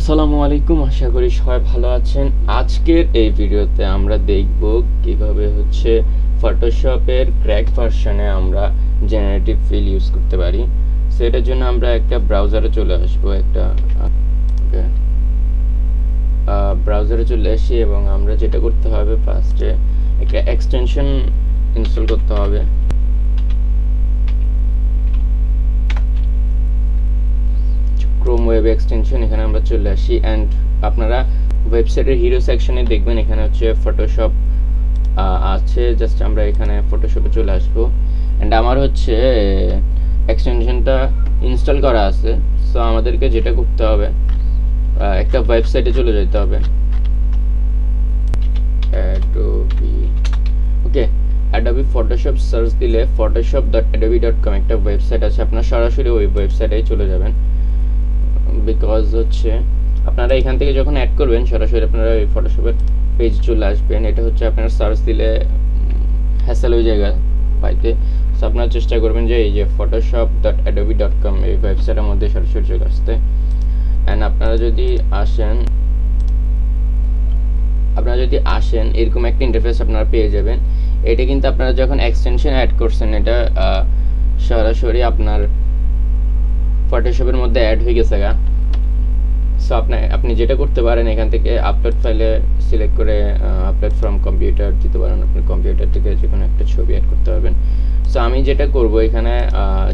আসসালামু আলাইকুম, আশা করি সবাই ভালো আছেন। আজকের এই ভিডিওতে আমরা দেখব কিভাবে ফটোশপের ক্র্যাক ভার্সনে আমরা জেনারেটিভ ফিল ইউজ করতে পারি। সেটার জন্য আমরা একটা ব্রাউজারে চলে আসবো, ব্রাউজারে চলে আসি এবং আমরা যেটা করতে হবে ফার্স্টে একটা এক্সটেনশন ইনস্টল করতে হবে। ক্রোম ওয়েব এক্সটেনশন, এখানে আমরা চলে আসি অ্যান্ড আপনারা ওয়েবসাইটের হিরো সেকশনে দেখবেন এখানে ফটোশপ আছে। জাস্ট আমরা এখানে ফটোশপে চলে আসবো অ্যান্ড আমার এক্সটেনশনটা ইনস্টল করা আছে। সো আমাদেরকে যেটা করতে হবে একটা ওয়েবসাইটে চলে যেতে হবে, অ্যাডোবি ফটোশপ সার্চ দিলে photoshop.adobe.com একটা ওয়েবসাইট আছে, আপনারা সরাসরি ওই ওয়েবসাইটেই চলে যাবেন। বিকজ আপনারা এখান থেকে যখন অ্যাড করবেন সরাসরি আপনারা ওই ফটোশপের পেজ চলে আসবেন। এটা আপনারা সার্চ দিলে হ্যাসেল ওই জায়গায় পাইতে। সো আপনারা চেষ্টা করবেন যে এই যে photoshop.adobe.com এই ওয়েবসাইটের মধ্যে সরাসরি চলে আসতে। অ্যান্ড আপনারা যদি আসেন এরকম একটা ইন্টারফেস আপনারা পেয়ে যাবেন। এটা কিন্তু আপনারা যখন এক্সটেনশন অ্যাড করছেন এটা সরাসরি আপনার ফটোশপের মধ্যে অ্যাড হয়ে গেছে গা। সো আপনি যেটা করতে পারেন এখান থেকে আপলোড ফাইলে সিলেক্ট করে আপলোড ফ্রম কম্পিউটার দিতে পারেন। আপনি কম্পিউটার থেকে যে কোনো একটা ছবি অ্যাড করতে পারবেন। সো আমি যেটা করব এখানে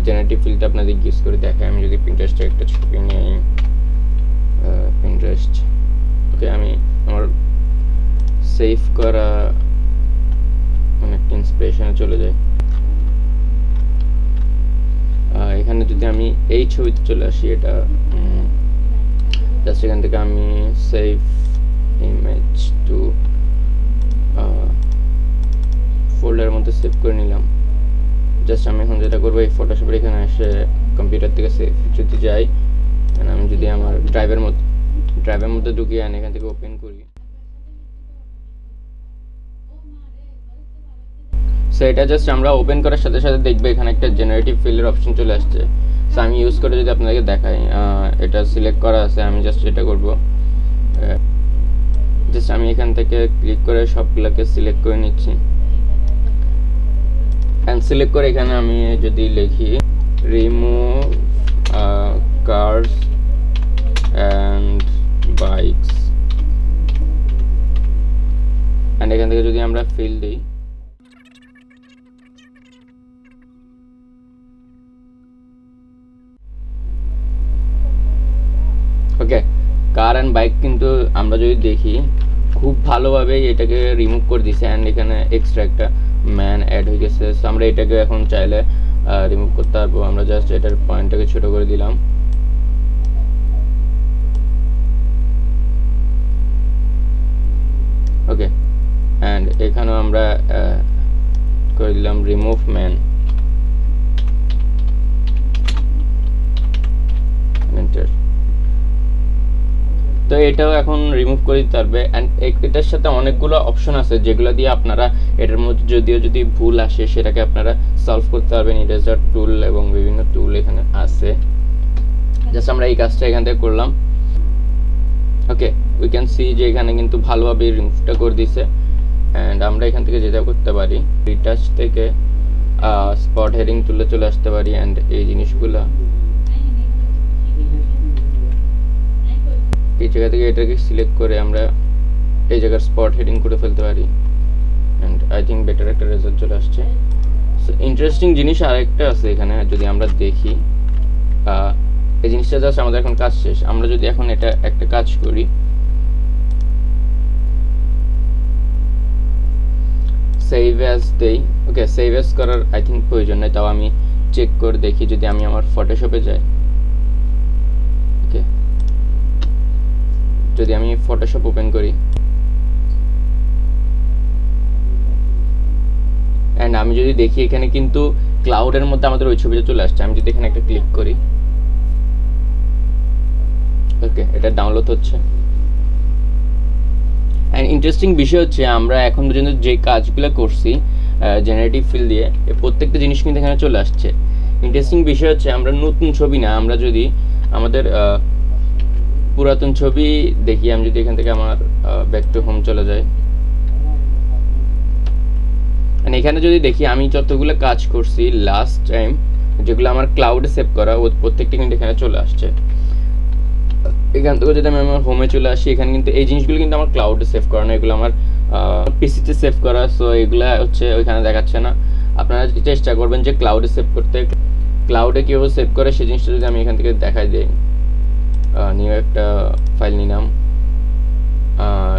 জেনারেটিভ ফিল্ডটা আপনাদের ইউজ করে দেখাই। আমি যদি পিন্টারেস্টের একটা ছবি নিই, পিন্টারেস্ট, ওকে, আমি আমার সেভ করা অনেকটা ইন্সপিরেশনে চলে যাই। এখানে যদি আমি এই ছবিতে চলে আসি, এটা জাস্ট এখান থেকে আমি সেভ ইমেজ টু ফোল্ডারের মধ্যে সেভ করে নিলাম। জাস্ট আমি এখন যেটা করবো এই ফটোশপের এখানে এসে কম্পিউটার থেকে সেভ যদি যাই, আমি যদি আমার ড্রাইভের মধ্যে ঢুকিয়ে আনি, এখান থেকে ওপেন করি। সো এটা জাস্ট আমরা ওপেন করার সাথে সাথে দেখবে এখানে একটা জেনারেটিভ ফিল্ডের অপশন চলে আসছে। সো আমি ইউজ করে যদি আপনাদেরকে দেখাই, এটা সিলেক্ট করা আছে। আমি জাস্ট এটা করব, জাস্ট আমি এখান থেকে ক্লিক করে সবগুলোকে সিলেক্ট করে নিচ্ছি অ্যান্ড সিলেক্ট করে এখানে আমি যদি লিখি remove cars and bikes and এখান থেকে যদি আমরা ফিল দিই, ওকে, কার অ্যান্ড বাইক কিন্তু আমরা যদি দেখি খুব ভালোভাবে এটাকে রিমুভ করে দিছে অ্যান্ড এখানে এক্সট্রা একটা ম্যান অ্যাড হয়ে গেছে। সো আমরা এটাকে এখন চাইলে রিমুভ করতে পারবো। আমরা জাস্ট এটার পয়েন্টটাকে ছোট করে দিলাম, ওকে, অ্যান্ড এখানেও আমরা করে দিলাম রিমুভ ম্যান। তো এটাও এখন রিমুভ করে দিতে পারবে অ্যান্ড এটার সাথে অনেকগুলো অপশন আছে যেগুলো দিয়ে আপনারা এটার মধ্যে যদি ভুল আসে সেটাকে আপনারা সলভ করতে পারবেন। ইরেজার টুল এবং বিভিন্ন টুল এখানে আছে। জাস্ট আমরা এই কাজটা এখান থেকে করলাম, ওকে, উই ক্যান সি যে এখানে কিন্তু ভালোভাবে রিমুভটা করে দিছে। অ্যান্ড আমরা এখান থেকে যেটা করতে পারি, রিটাচ থেকে স্পট হেডিং তুলে চলে আসতে পারি অ্যান্ড এই জিনিসগুলো এই জায়গা থেকে এটাকে সিলেক্ট করে আমরা এই জায়গার স্পট হেডিং করে ফেলতে পারি অ্যান্ড আই থিঙ্ক বেটার একটা রেজাল্ট চলে আসছে। সো ইন্টারেস্টিং জিনিস আরেকটা আছে এখানে, যদি আমরা দেখি এই জিনিসটা জাস্ট আমাদের এখন কাজ শেষ। আমরা যদি এখন এটা একটা কাজ করি, সেভ অ্যাজ দেই, ওকে, সেভ অ্যাজ করার আই থিঙ্ক প্রয়োজন নেই। তাও আমি চেক করে দেখি, যদি আমি আমার ফটোশপে যাই, ওকে, যদি আমি ফটোশপ ওপেন করি অ্যান্ড আমি যদি দেখি এখানে কিন্তু ক্লাউডের মধ্যে আমাদের ওই ছবিটা চলে আসছে। আমি যদি এখানে একটা ক্লিক করি, ওকে, এটা ডাউনলোড হচ্ছে। অ্যান্ড ইন্টারেস্টিং বিষয় আমরা এখন পর্যন্ত যে কাজগুলো করছি জেনারেটিভ ফিল দিয়ে, প্রত্যেকটা জিনিস কিন্তু এখানে চলে আসছে। ইন্টারেস্টিং বিষয় আমরা নতুন ছবি না, আমরা যদি আমাদের পুরাতন ছবি দেখি। আমি যদি এখান থেকে আমার ব্যাক টু হোম চলে যাই, এখানে যদি দেখি আমি যতগুলো কাজ করছি লাস্ট টাইম, যেগুলো আমার ক্লাউডে সেভ করা, ও প্রত্যেকটা কিন্তু এখানে চলে আসছে। এখান থেকে যদি আমি আমার হোমে চলে আসি, এখানে কিন্তু এই জিনিসগুলো কিন্তু আমার ক্লাউডে সেভ করা না, এগুলো আমার পিসিতে সেভ করা। সো এগুলো হচ্ছে ওইখানে দেখাচ্ছে না। আপনারা চেষ্টা করবেন যে ক্লাউডে সেভ করতে। ক্লাউডে কীভাবে সেভ করে সেই জিনিসটা যদি আমি এখান থেকে দেখাই দিই, নিউ একটা ফাইল নিলাম,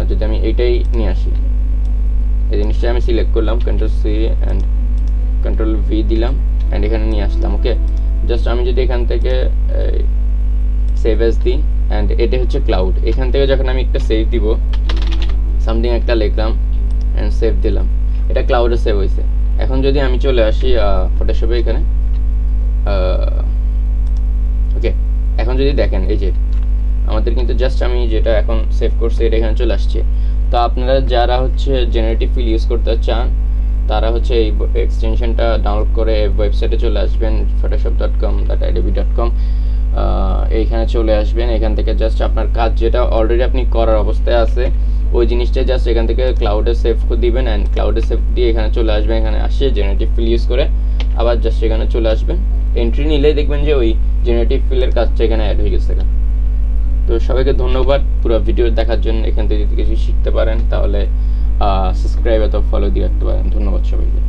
যদি আমি এইটাই নিয়ে আসি, এই জিনিসটা আমি সিলেক্ট করলাম, Ctrl+C অ্যান্ড Ctrl+V দিলাম, অ্যান্ড এখানে নিয়ে আসলাম। ওকে, জাস্ট আমি যদি এখান থেকে সেভ অ্যাজ দিই, অ্যান্ড এটা হচ্ছে ক্লাউড। এখান থেকে যখন আমি একটা সেভ দিব, সামথিং একটা লিখলাম অ্যান্ড সেভ দিলাম, এটা ক্লাউডে সেভ হয়েছে। এখন যদি আমি চলে আসি ফটোশপে এখানে, ওকে, এখন যদি দেখেন এই যে আমাদের কিন্তু জাস্ট আমি যেটা এখন সেভ করছি এটা এখানে চলে আসছে। তো আপনারা যারা হচ্ছে জেনারেটিভ ফিল ইউজ করতে চান, তারা হচ্ছে এই এক্সটেনশনটা ডাউনলোড করে ওয়েবসাইটে চলে আসবেন, photoshop.com.idb.com, এইখানে চলে আসবেন। এখান থেকে জাস্ট আপনার কাজ যেটা অলরেডি আপনি করার অবস্থায় আছে, ওই জিনিসটা জাস্ট এখান থেকে ক্লাউডে সেভ দিবেন, অ্যান্ড ক্লাউডে সেভ দিয়ে এখানে চলে আসবেন। এখানে আসে জেনারেটিভ ফিল ইউজ করে আবার জাস্ট এখানে চলে আসবেন। এন্ট্রি নিলেই দেখবেন যে ওই জেনারেটিভ ফিলের কাজটা এখানে অ্যাড হয়ে গেছে। তো সবাইকে ধন্যবাদ পুরো ভিডিও দেখার জন্য। এখান থেকে যদি কিছু শিখতে পারেন তাহলে সাবস্ক্রাইব অথবা ফলো দিয়ে রাখতে পারেন। ধন্যবাদ সবাইকে।